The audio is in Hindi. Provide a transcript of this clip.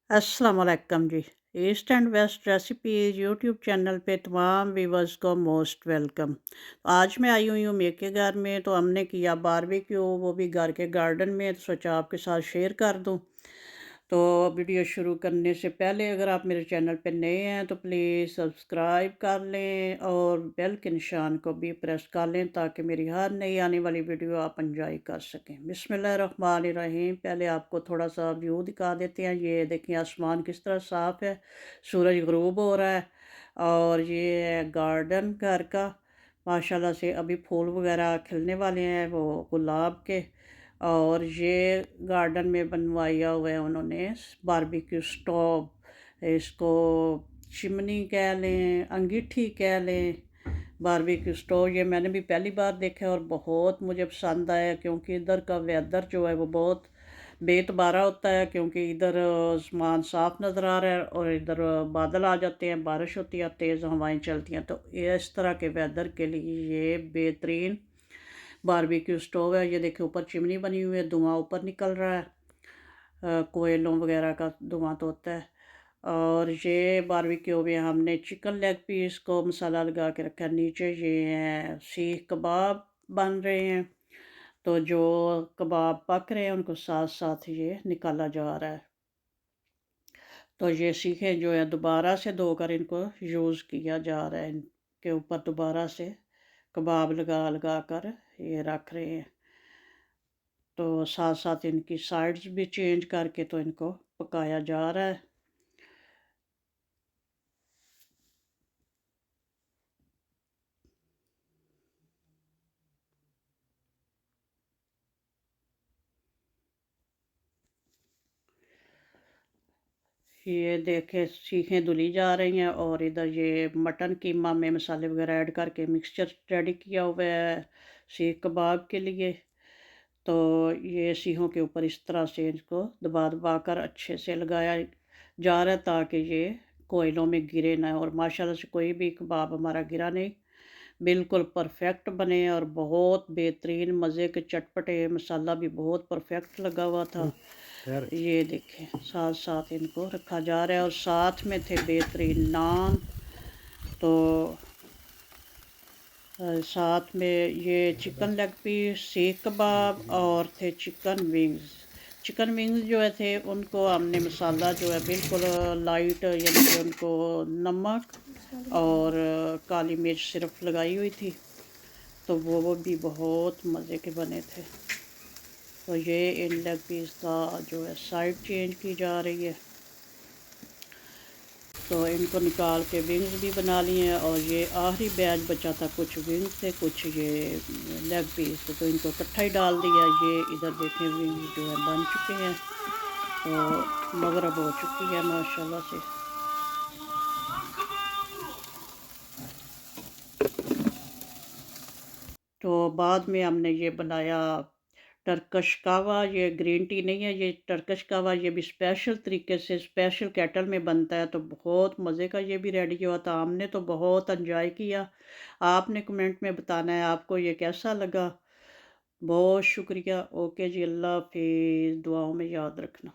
अस्सलाम वालेकुम जी। East and west recipes YouTube channel पे तमाम व्यूवर्स को मोस्ट वेलकम। आज मैं आई हुई हूँ मेरे के घर में, तो हमने किया बारबेक्यू, वो भी घर के गार्डन में। तो सोचा आपके साथ शेयर कर दूँ। तो वीडियो शुरू करने से पहले अगर आप मेरे चैनल पे नए हैं तो प्लीज़ सब्सक्राइब कर लें और बेल के निशान को भी प्रेस कर लें ताकि मेरी हर नई आने वाली वीडियो आप एंजॉय कर सकें। बिस्मिल्लाहिर्रहमानिर्रहीम। पहले आपको थोड़ा सा व्यू दिखा देते हैं। ये देखिए आसमान किस तरह साफ़ है, सूरज ग़ुरूब हो रहा है। और ये है गार्डन घर का। माशाल्लाह से अभी फूल वगैरह खिलने वाले हैं, वो गुलाब के। और ये गार्डन में बनवाया हुआ है उन्होंने बारबेक्यू स्टोव। इसको चिमनी कह लें, अंगीठी कह लें, बारबेक्यू स्टोव। ये मैंने भी पहली बार देखा और बहुत मुझे पसंद आया, क्योंकि इधर का वेदर जो है वो बहुत बेतबारा होता है। क्योंकि इधर आसमान साफ़ नज़र आ रहा है और इधर बादल आ जाते हैं, बारिश होती है, तेज़ हवाएं चलती हैं। तो ये इस तरह के वेदर के लिए ये बेहतरीन बारबेक्यू स्टोव है। ये देखिए ऊपर चिमनी बनी हुई है, धुआं ऊपर निकल रहा है। कोयलों वगैरह का धुआं तो होता है। और ये बारबेक्यू में हमने चिकन लेग पीस को मसाला लगा के रखा है। नीचे ये हैं सीख कबाब बन रहे हैं। तो जो कबाब पक रहे हैं उनको साथ साथ ये निकाला जा रहा है। तो ये सीखें जो है दोबारा से धोकर इनको यूज़ किया जा रहा है। इनके ऊपर दोबारा से कबाब लगा लगा कर ये रख रहे हैं। तो साथ साथ इनकी साइड्स भी चेंज करके तो इनको पकाया जा रहा है। ये देखे सीखें धुली जा रही हैं और इधर ये मटन कीमा में मसाले वगैरह ऐड करके मिक्सचर रेडी किया हुआ है सीख कबाब के लिए। तो ये सीहों के ऊपर इस तरह से इसको दबा दबा कर अच्छे से लगाया जा रहा है ताकि ये कोयलों में गिरे ना। और माशाल्लाह से कोई भी कबाब हमारा गिरा नहीं, बिल्कुल परफेक्ट बने और बहुत बेहतरीन मज़े के चटपटे। मसाला भी बहुत परफेक्ट लगा हुआ था। ये देखें साथ साथ इनको रखा जा रहा है और साथ में थे बेहतरीन नान। तो साथ में ये चिकन लेग पीस, सीख कबाब और थे चिकन विंग्स। चिकन विंग्स जो है थे उनको हमने मसाला जो है बिल्कुल लाइट, यानी कि उनको नमक और काली मिर्च सिर्फ लगाई हुई थी। तो वो भी बहुत मज़े के बने थे। तो ये इन लेग पीस का जो है साइड चेंज की जा रही है। तो इनको निकाल के विंग्स भी बना लिए हैं। और ये आखिरी बैच बचा था, कुछ विंग्स थे कुछ ये लेग पीस थे, तो इनको इकट्ठा ही डाल दिया। ये इधर देखें विंग्स जो है बन चुके हैं, तो मगरब हो चुकी है माशाल्लाह से। तो बाद में हमने ये बनाया टर्कश कावा। ये ग्रीन टी नहीं है, ये टर्कश कावा। ये भी स्पेशल तरीके से स्पेशल केटल में बनता है, तो बहुत मज़े का ये भी रेडी हुआ था। हमने तो बहुत एंजॉय किया। आपने कमेंट में बताना है आपको ये कैसा लगा। बहुत शुक्रिया। ओके जी, अल्लाह हाफिज़। दुआओं में याद रखना।